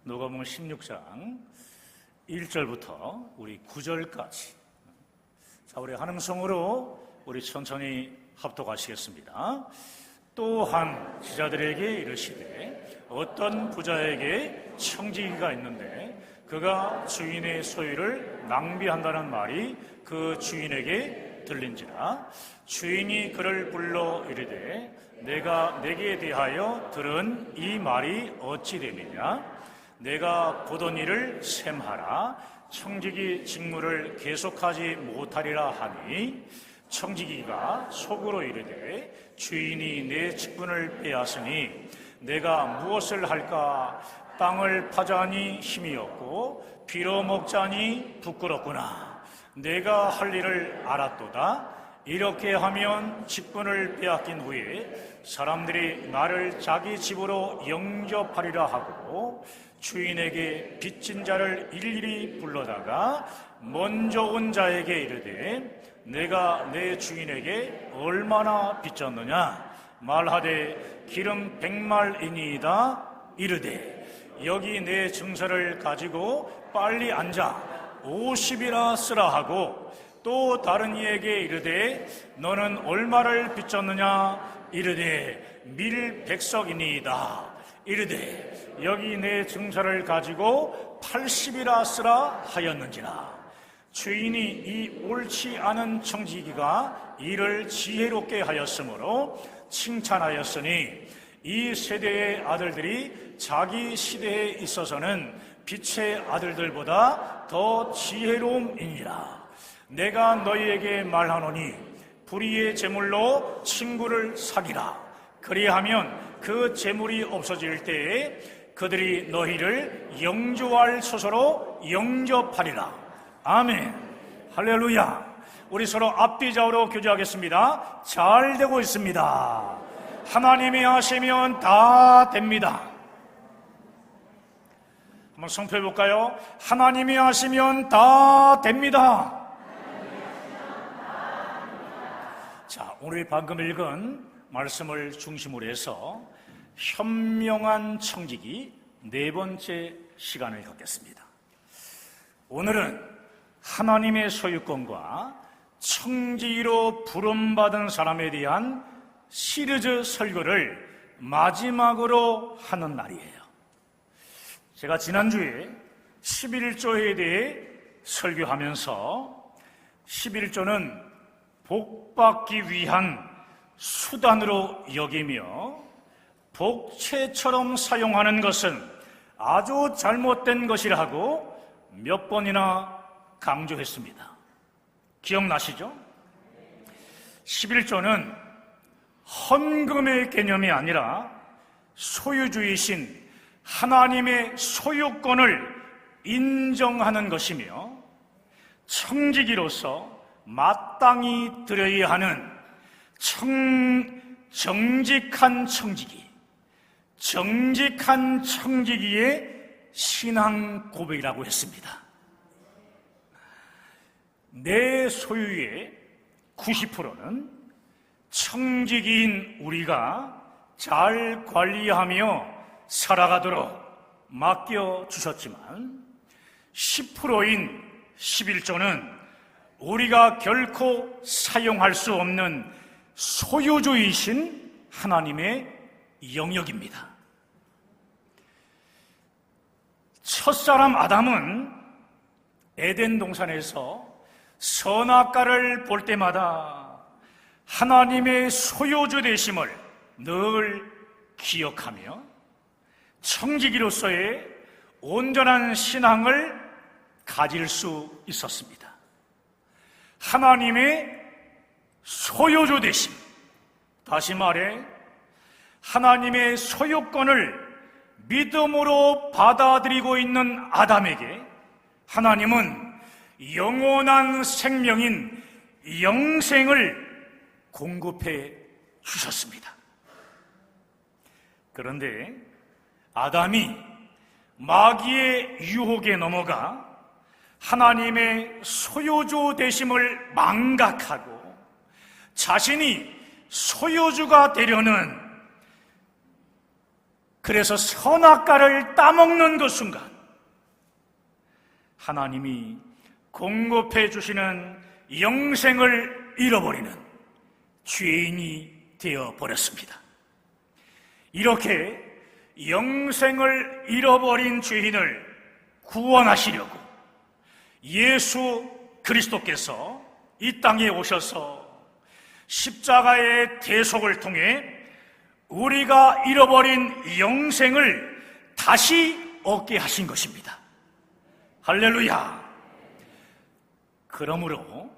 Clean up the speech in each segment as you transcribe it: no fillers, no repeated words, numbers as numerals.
누가복음 16장 1절부터 우리 9절까지. 자, 우리 한음성으로 우리 천천히 합독하시겠습니다. 또한 제자들에게 이르시되 어떤 부자에게 청지기가 있는데 그가 주인의 소유를 낭비한다는 말이 그 주인에게 들린지라. 주인이 그를 불러 이르되 내가 내게 대하여 들은 이 말이 어찌 됨이냐. 내가 보던 일을 셈하라. 청지기 직무를 계속하지 못하리라 하니 청지기가 속으로 이르되 주인이 내 직분을 빼앗으니 내가 무엇을 할까. 땅을 파자니 힘이 없고 빌어먹자니 부끄럽구나. 내가 할 일을 알았도다. 이렇게 하면 직분을 빼앗긴 후에 사람들이 나를 자기 집으로 영접하리라 하고 주인에게 빚진 자를 일일이 불러다가 먼저 온 자에게 이르되 내가 내 주인에게 얼마나 빚졌느냐. 말하되 기름 100말이니이다. 이르되 여기 내 증서를 가지고 빨리 앉아 50이나 쓰라 하고 또 다른 이에게 이르되 너는 얼마를 빚졌느냐. 이르되 밀 100석이니이다. 이르되 여기 내 증서를 가지고 80이라 쓰라 하였는지라. 주인이 이 옳지 않은 청지기가 이를 지혜롭게 하였으므로 칭찬하였으니 이 세대의 아들들이 자기 시대에 있어서는 빛의 아들들보다 더 지혜로움이니라. 내가 너희에게 말하노니 불의의 재물로 친구를 사귀라. 그리하면 그 재물이 없어질 때에 그들이 너희를 영조할 처소로 영접하리라. 아멘. 할렐루야. 우리 서로 앞뒤 좌우로 교제하겠습니다. 잘 되고 있습니다. 하나님이 하시면 다 됩니다. 한번 성표해 볼까요? 하나님이 하시면 다 됩니다. 자, 오늘 방금 읽은 말씀을 중심으로 해서 현명한 청지기 네 번째 시간을 갖겠습니다. 오늘은 하나님의 소유권과 청지기로 부름받은 사람에 대한 시리즈 설교를 마지막으로 하는 날이에요. 제가 지난주에 11조에 대해 설교하면서 11조는 복받기 위한 수단으로 여기며 복채처럼 사용하는 것은 아주 잘못된 것이라고 몇 번이나 강조했습니다. 기억나시죠? 11조는 헌금의 개념이 아니라 소유주이신 하나님의 소유권을 인정하는 것이며 청지기로서 마땅히 드려야 하는 정직한 청지기의 신앙 고백이라고 했습니다. 내 소유의 90%는 청지기인 우리가 잘 관리하며 살아가도록 맡겨주셨지만 10%인 11조는 우리가 결코 사용할 수 없는 소유주이신 하나님의 영역입니다. 첫사람 아담은 에덴 동산에서 선악과를 볼 때마다 하나님의 소유주 되심을 늘 기억하며 청지기로서의 온전한 신앙을 가질 수 있었습니다. 하나님의 소유주 되심, 다시 말해 하나님의 소유권을 믿음으로 받아들이고 있는 아담에게 하나님은 영원한 생명인 영생을 공급해 주셨습니다. 그런데 아담이 마귀의 유혹에 넘어가 하나님의 소유주 되심을 망각하고 자신이 소유주가 되려는 그래서 선악과를 따먹는 그 순간 하나님이 공급해 주시는 영생을 잃어버리는 죄인이 되어버렸습니다. 이렇게 영생을 잃어버린 죄인을 구원하시려고 예수 그리스도께서 이 땅에 오셔서 십자가의 대속을 통해 우리가 잃어버린 영생을 다시 얻게 하신 것입니다. 할렐루야! 그러므로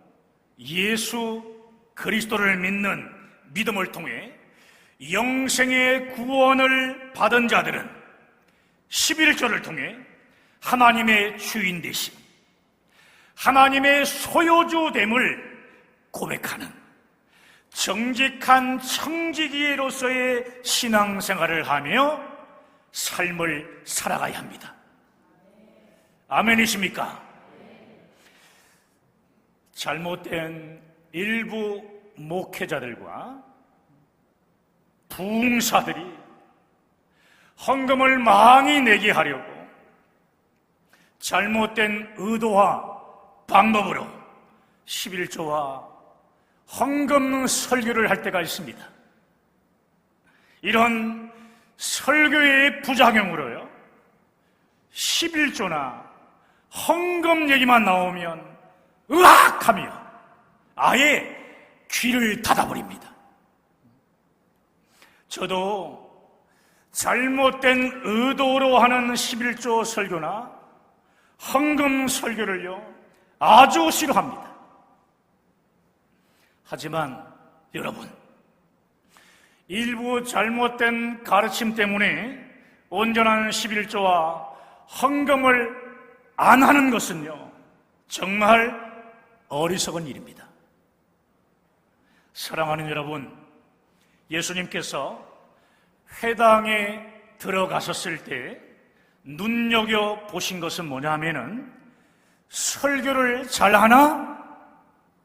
예수 그리스도를 믿는 믿음을 통해 영생의 구원을 받은 자들은 11조를 통해 하나님의 주인 되심, 하나님의 소유주됨을 고백하는 정직한 청지기로서의 신앙생활을 하며 삶을 살아가야 합니다. 아멘이십니까? 잘못된 일부 목회자들과 부흥사들이 헌금을 많이 내게 하려고 잘못된 의도와 방법으로 11조와 헌금 설교를 할 때가 있습니다. 이런 설교의 부작용으로요, 11조나 헌금 얘기만 나오면 으악하며 아예 귀를 닫아버립니다. 저도 잘못된 의도로 하는 11조 설교나 헌금 설교를요 아주 싫어합니다. 하지만 여러분, 일부 잘못된 가르침 때문에 온전한 11조와 헌금을 안 하는 것은요 정말 어리석은 일입니다. 사랑하는 여러분, 예수님께서 회당에 들어가셨을 때 눈여겨보신 것은 뭐냐 하면은 설교를 잘하나?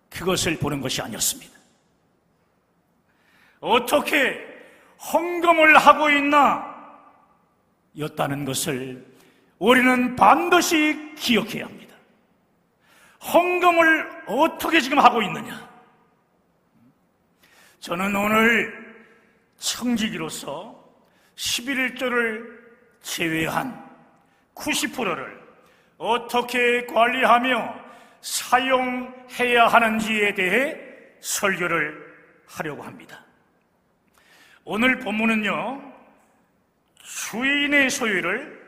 그것을 보는 것이 아니었습니다. 어떻게 헌금을 하고 있나? 였다는 것을 우리는 반드시 기억해야 합니다. 헌금을 어떻게 지금 하고 있느냐? 저는 오늘 청지기로서 11조를 제외한 90%를 어떻게 관리하며 사용해야 하는지에 대해 설교를 하려고 합니다. 오늘 본문은요, 주인의 소유를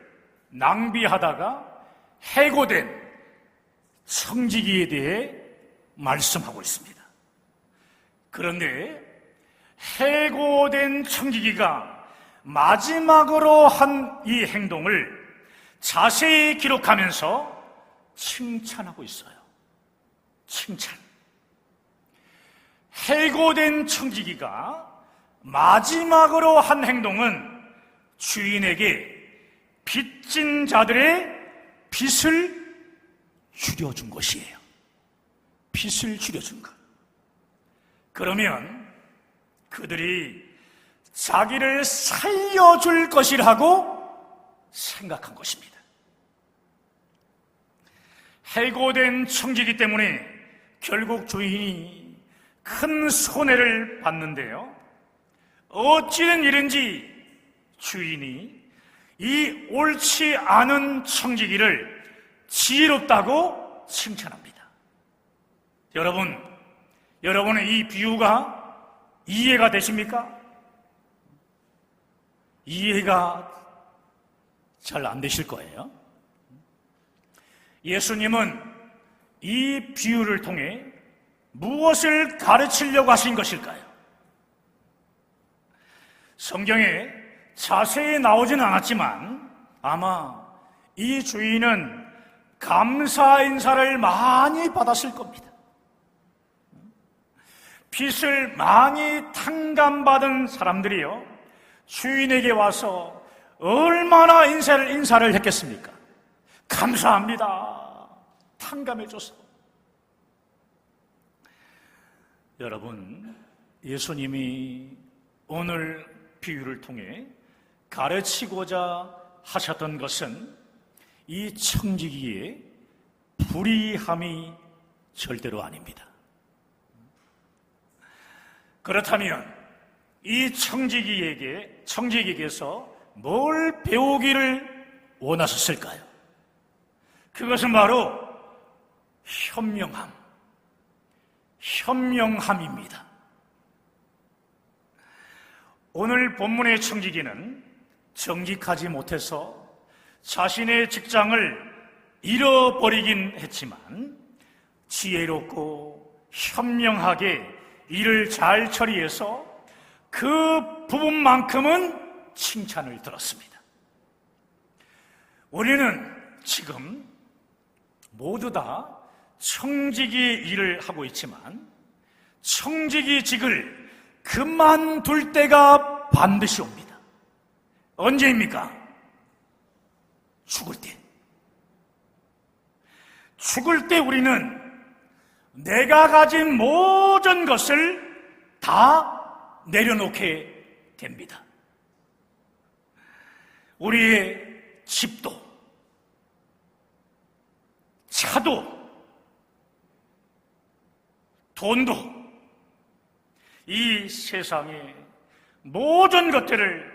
낭비하다가 해고된 청지기에 대해 말씀하고 있습니다. 그런데 해고된 청지기가 마지막으로 한 이 행동을 자세히 기록하면서 칭찬하고 있어요. 칭찬. 해고된 청지기가 마지막으로 한 행동은 주인에게 빚진 자들의 빚을 줄여준 것이에요. 빚을 줄여준 것. 그러면 그들이 자기를 살려줄 것이라고 생각한 것입니다. 해고된 청지기 때문에 결국 주인이 큰 손해를 봤는데요, 어찌된 일인지 주인이 이 옳지 않은 청지기를 지혜롭다고 칭찬합니다. 여러분은 이 비유가 이해가 되십니까? 이해가 잘 안 되실 거예요. 예수님은 이 비유를 통해 무엇을 가르치려고 하신 것일까요? 성경에 자세히 나오지는 않았지만 아마 이 주인은 감사 인사를 많이 받았을 겁니다. 빚을 많이 탕감받은 사람들이요, 주인에게 와서 얼마나 인사를 했겠습니까? 감사합니다. 탕감해줘서. 여러분, 예수님이 오늘 비유를 통해 가르치고자 하셨던 것은 이 청지기의 불의함이 절대로 아닙니다. 그렇다면 이 청지기에게서 뭘 배우기를 원하셨을까요? 그것은 바로 현명함입니다. 오늘 본문의 청지기는 정직하지 못해서 자신의 직장을 잃어버리긴 했지만 지혜롭고 현명하게 일을 잘 처리해서 그 부분만큼은 칭찬을 들었습니다. 우리는 지금 모두 다 청지기 일을 하고 있지만 청지기직을 그만둘 때가 반드시 옵니다. 언제입니까? 죽을 때. 죽을 때 우리는 내가 가진 모든 것을 다 내려놓게 됩니다. 우리의 집도, 차도, 돈도, 이 세상의 모든 것들을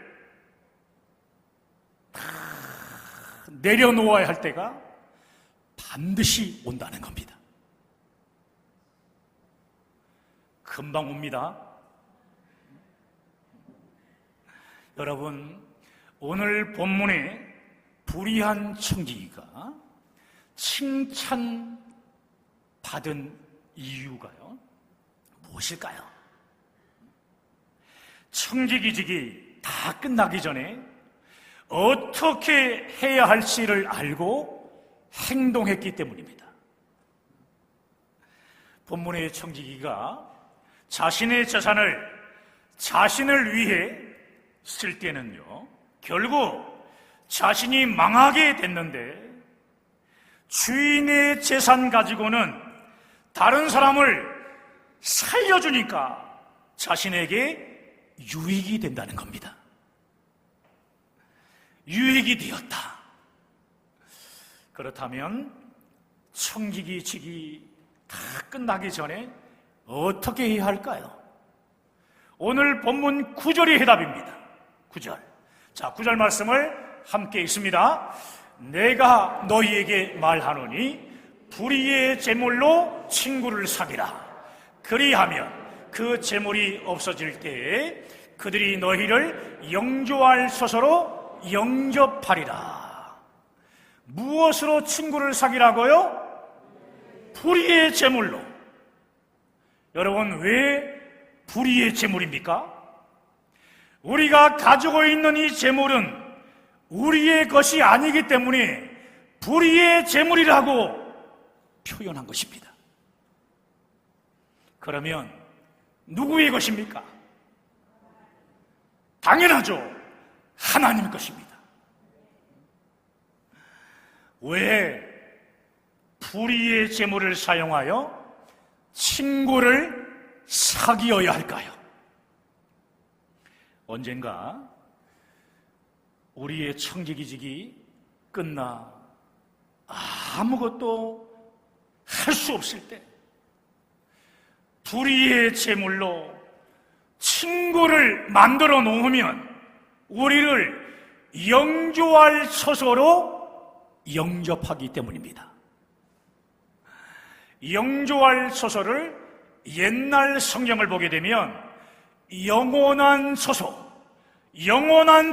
다 내려놓아야 할 때가 반드시 온다는 겁니다. 금방 옵니다. 여러분, 오늘 본문의 불의한 청지기가 칭찬받은 이유가요, 무엇일까요? 청지기직이 다 끝나기 전에 어떻게 해야 할지를 알고 행동했기 때문입니다. 본문의 청지기가 자신의 재산을 자신을 위해 쓸 때는요, 결국 자신이 망하게 됐는데 주인의 재산 가지고는 다른 사람을 살려주니까 자신에게 유익이 된다는 겁니다. 유익이 되었다. 그렇다면 청지기직이 다 끝나기 전에 어떻게 해야 할까요? 오늘 본문 9절이 해답입니다. 9절. 자, 9절 말씀을 함께 읽습니다. 내가 너희에게 말하노니 불의의 재물로 친구를 사귀라. 그리하면 그 재물이 없어질 때에 그들이 너희를 영조할 처소로 영접하리라. 무엇으로 친구를 사귀라고요? 불의의 재물로. 여러분, 왜 불의의 재물입니까? 우리가 가지고 있는 이 재물은 우리의 것이 아니기 때문에 불의의 재물이라고 표현한 것입니다. 그러면 누구의 것입니까? 당연하죠. 하나님 것입니다. 왜 불의의 재물을 사용하여 친구를 사귀어야 할까요? 언젠가 우리의 청지기직이 끝나 아무것도 할 수 없을 때 불의의 재물로 친구를 만들어 놓으면 우리를 영조할 처소로 영접하기 때문입니다. 영조할 처소를 옛날 성경을 보게 되면 영원한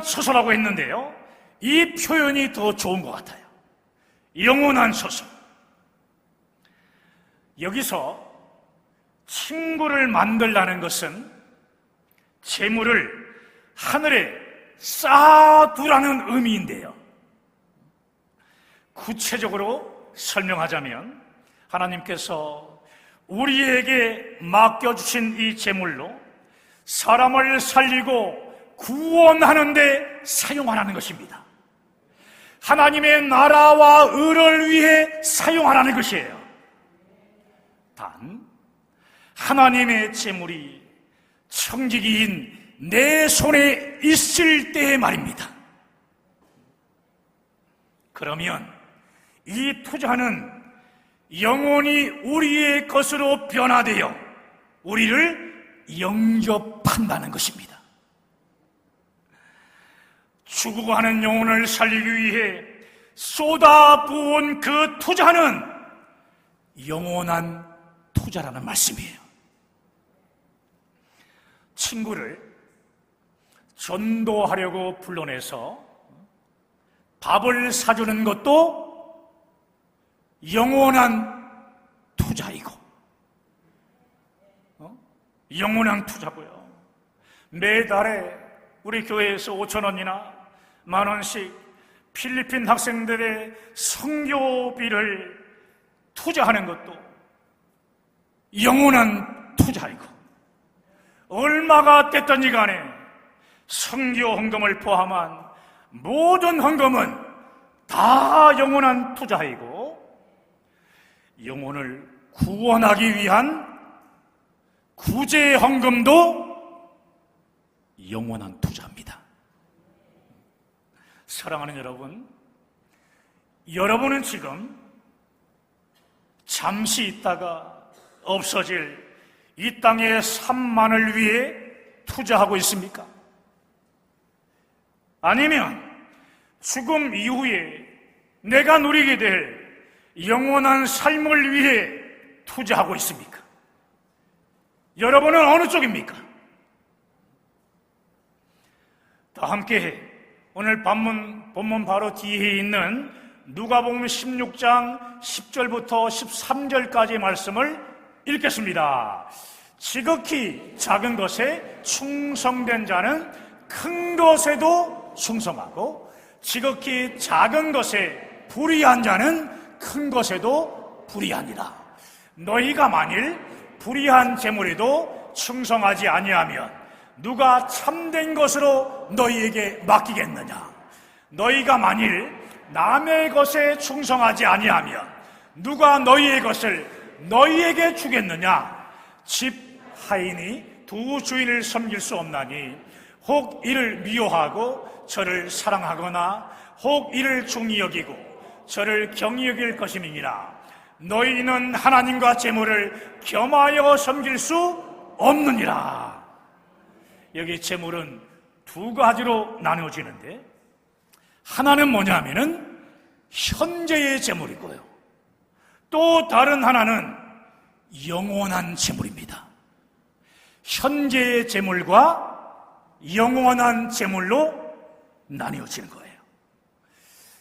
처소라고 했는데요, 이 표현이 더 좋은 것 같아요. 영원한 처소. 여기서 친구를 만들라는 것은 재물을 하늘에 쌓아두라는 의미인데요, 구체적으로 설명하자면 하나님께서 우리에게 맡겨주신 이 재물로 사람을 살리고 구원하는 데 사용하라는 것입니다. 하나님의 나라와 의를 위해 사용하라는 것이에요. 단, 하나님의 재물이 청지기인 내 손에 있을 때의 말입니다. 그러면 이 투자는 영원히 우리의 것으로 변화되어 우리를 영접한다는 것입니다. 죽어가는 영혼을 살리기 위해 쏟아부은 그 투자는 영원한 투자라는 말씀이에요. 친구를 전도하려고 불러내서 밥을 사주는 것도 영원한 투자이고, 영원한 투자고요. 매달에 우리 교회에서 5,000원이나 10,000원씩 필리핀 학생들의 선교비를 투자하는 것도 영원한 투자이고, 얼마가 됐든지 간에 선교 헌금을 포함한 모든 헌금은 다 영원한 투자이고, 영혼을 구원하기 위한 구제 헌금도 영원한 투자입니다. 사랑하는 여러분, 여러분은 지금 잠시 있다가 없어질 이 땅의 산만을 위해 투자하고 있습니까? 아니면 죽음 이후에 내가 누리게 될 영원한 삶을 위해 투자하고 있습니까? 여러분은 어느 쪽입니까? 다 함께 오늘 본문 바로 뒤에 있는 누가복음 16장 10절부터 13절까지의 말씀을 읽겠습니다. 지극히 작은 것에 충성된 자는 큰 것에도 충성하고, 지극히 작은 것에 불의한 자는 큰 것에도 불의하니라. 너희가 만일 불의한 재물에도 충성하지 아니하면 누가 참된 것으로 너희에게 맡기겠느냐? 너희가 만일 남의 것에 충성하지 아니하면 누가 너희의 것을 너희에게 주겠느냐? 집 하인이 두 주인을 섬길 수 없나니 혹 이를 미워하고 저를 사랑하거나 혹 이를 중히 여기고 저를 경히 여길 것임이니라. 너희는 하나님과 재물을 겸하여 섬길 수 없느니라. 여기 재물은 두 가지로 나누어지는데, 하나는 뭐냐면은 현재의 재물이고요, 또 다른 하나는 영원한 재물입니다. 현재의 재물과 영원한 재물로 나뉘어지는 거예요.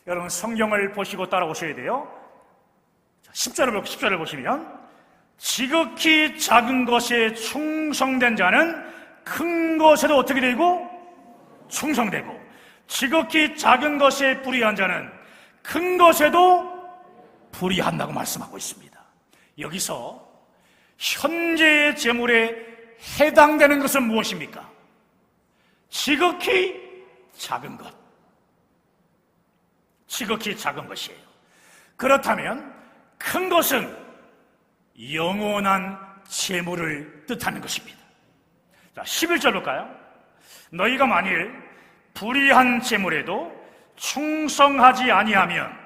여러분 성경을 보시고 따라오셔야 돼요. 10절을 보시면, 지극히 작은 것에 충성된 자는 큰 것에도 어떻게 되고? 충성되고, 지극히 작은 것에 불의한 자는 큰 것에도 불의한다고 말씀하고 있습니다. 여기서 현재의 재물에 해당되는 것은 무엇입니까? 지극히 작은 것. 지극히 작은 것이에요. 그렇다면 큰 것은 영원한 재물을 뜻하는 것입니다. 자, 11절 볼까요? 너희가 만일 불의한 재물에도 충성하지 아니하면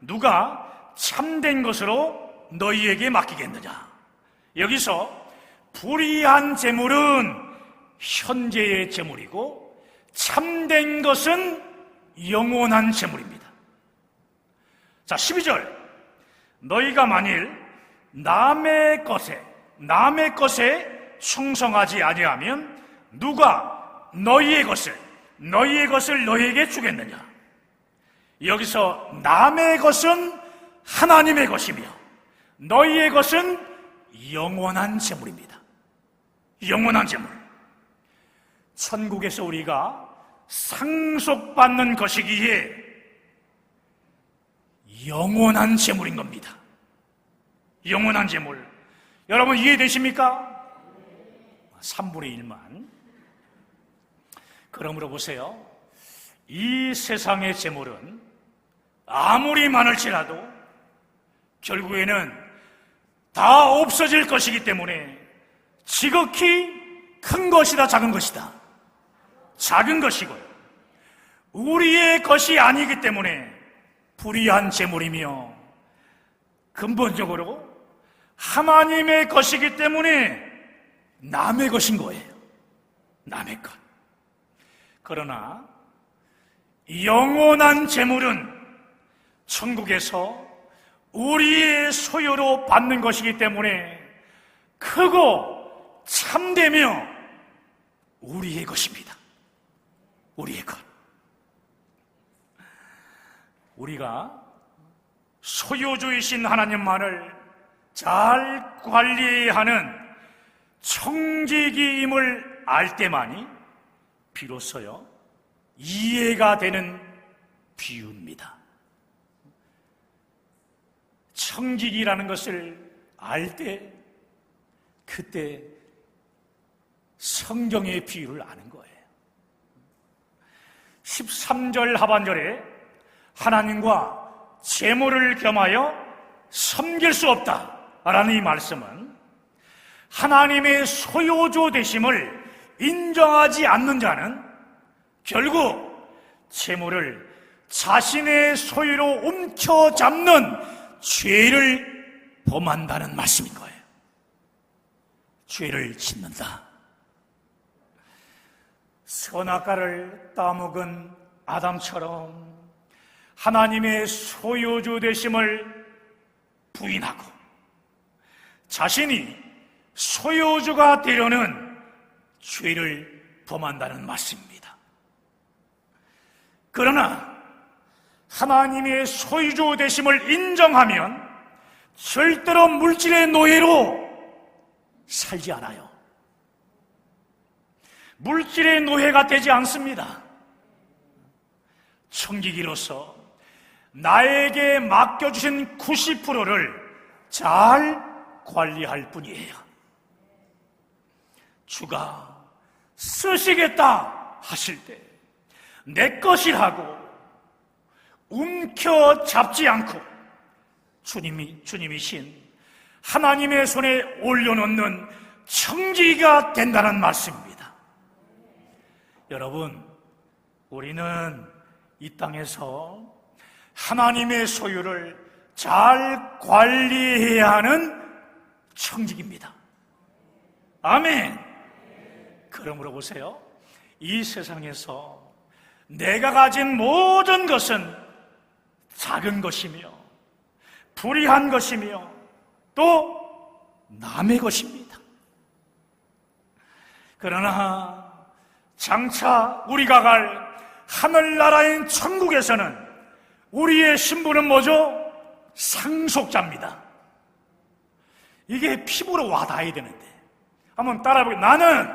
누가 참된 것으로 너희에게 맡기겠느냐? 여기서 불의한 재물은 현재의 재물이고 참된 것은 영원한 재물입니다. 자, 12절. 너희가 만일 남의 것에 충성하지 아니하면 누가 너희의 것을 너희에게 주겠느냐? 여기서 남의 것은 하나님의 것이며 너희의 것은 영원한 재물입니다. 영원한 재물. 천국에서 우리가 상속받는 것이기에 영원한 재물인 겁니다. 영원한 재물. 여러분 이해되십니까? 3분의 1만. 그러므로 보세요. 이 세상의 재물은 아무리 많을지라도 결국에는 다 없어질 것이기 때문에 지극히 큰 것이다, 작은 것이다. 작은 것이고요. 우리의 것이 아니기 때문에 불의한 재물이며 근본적으로 하나님의 것이기 때문에 남의 것인 거예요. 남의 것. 그러나 영원한 재물은 천국에서 우리의 소유로 받는 것이기 때문에 크고 참되며 우리의 것입니다. 우리의 것. 우리가 소유주이신 하나님만을 잘 관리해야 하는 청지기임을 알 때만이 비로소요 이해가 되는 비유입니다. 청지기라는 것을 알 때 그때 성경의 비유를 아는 거예요. 13절 하반절에 하나님과 재물을 겸하여 섬길 수 없다라는 이 말씀은 하나님의 소유주 되심을 인정하지 않는 자는 결국 재물을 자신의 소유로 움켜잡는 죄를 범한다는 말씀인 거예요. 죄를 짓는다. 선악과를 따먹은 아담처럼 하나님의 소유주 되심을 부인하고 자신이 소유주가 되려는 죄를 범한다는 말씀입니다. 그러나 하나님의 소유주 되심을 인정하면 절대로 물질의 노예로 살지 않아요. 물질의 노예가 되지 않습니다. 청지기로서 나에게 맡겨주신 90%를 잘 관리할 뿐이에요. 주가 쓰시겠다 하실 때 내 것이라고 움켜잡지 않고 주님이신 하나님의 손에 올려놓는 청지기가 된다는 말씀입니다. 여러분, 우리는 이 땅에서 하나님의 소유를 잘 관리해야 하는 청지기입니다. 아멘. 그러므로 보세요. 이 세상에서 내가 가진 모든 것은 작은 것이며 불의한 것이며 또 남의 것입니다. 그러나 장차 우리가 갈 하늘나라인 천국에서는 우리의 신분은 뭐죠? 상속자입니다. 이게 피부로 와닿아야 되는데 한번 따라해볼게요. 나는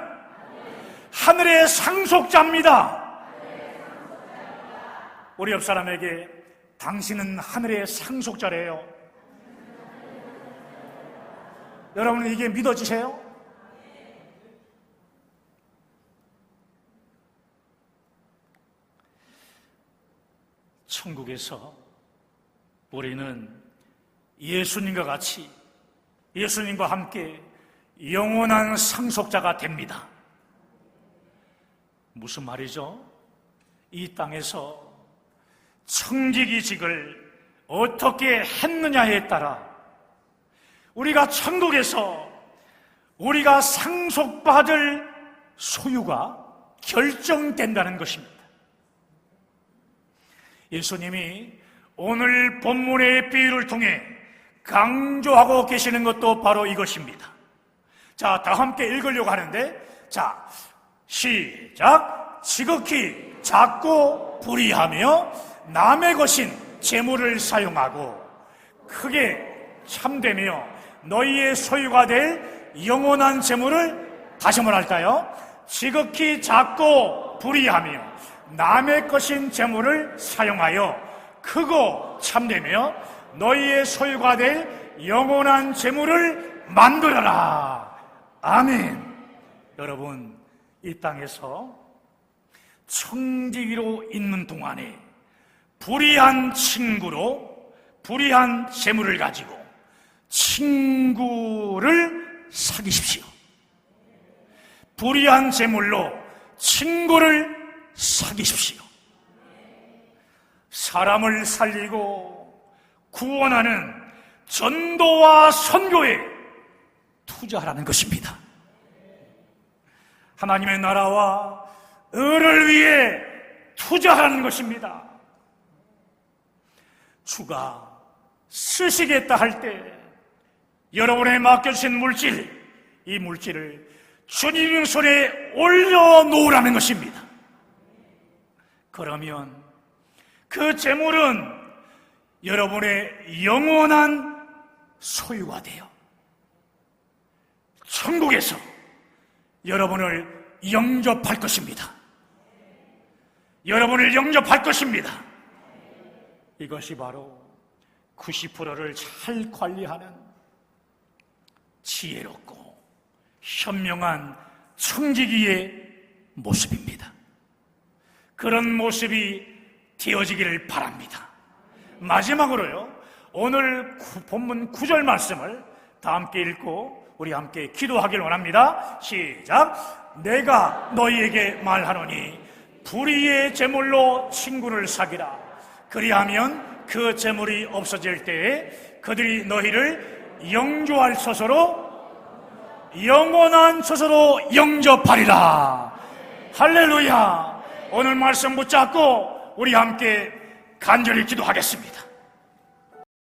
하늘의 상속자입니다. 우리 옆 사람에게 당신은 하늘의 상속자래요. 여러분은 이게 믿어지세요? 천국에서 우리는 예수님과 같이 예수님과 함께 영원한 상속자가 됩니다. 무슨 말이죠? 이 땅에서 청지기직을 어떻게 했느냐에 따라 우리가 천국에서 우리가 상속받을 소유가 결정된다는 것입니다. 예수님이 오늘 본문의 비유를 통해 강조하고 계시는 것도 바로 이것입니다. 자, 다 함께 읽으려고 하는데, 자, 시작. 지극히 작고 불의하며 남의 것인 재물을 사용하고 크게 참되며 너희의 소유가 될 영원한 재물을 다시 한번 할까요? 지극히 작고 불의하며 남의 것인 재물을 사용하여 크고 참되며 너희의 소유가 될 영원한 재물을 만들어라. 아멘. 여러분, 이 땅에서 청지기로 있는 동안에 불의한 친구로 불의한 재물을 가지고 친구를 사귀십시오. 불의한 재물로 친구를 사귀십시오. 사람을 살리고 구원하는 전도와 선교에 투자하라는 것입니다. 하나님의 나라와 을을 위해 투자하라는 것입니다. 주가 쓰시겠다 할 때 여러분의 맡겨주신 물질, 이 물질을 주님 손에 올려놓으라는 것입니다. 그러면 그 재물은 여러분의 영원한 소유가 되어 천국에서 여러분을 영접할 것입니다. 여러분을 영접할 것입니다. 이것이 바로 90%를 잘 관리하는 지혜롭고 현명한 청지기의 모습입니다. 그런 모습이 되어지기를 바랍니다. 마지막으로요, 오늘 본문 9절 말씀을 다 함께 읽고 우리 함께 기도하길 원합니다. 시작. 내가 너희에게 말하노니 불의의 제물로 친구를 사귀라. 그리하면 그 제물이 없어질 때에 그들이 너희를 영조할 처소로, 영원한 처소로 영접하리라. 할렐루야. 오늘 말씀 붙잡고 우리 함께 간절히 기도하겠습니다.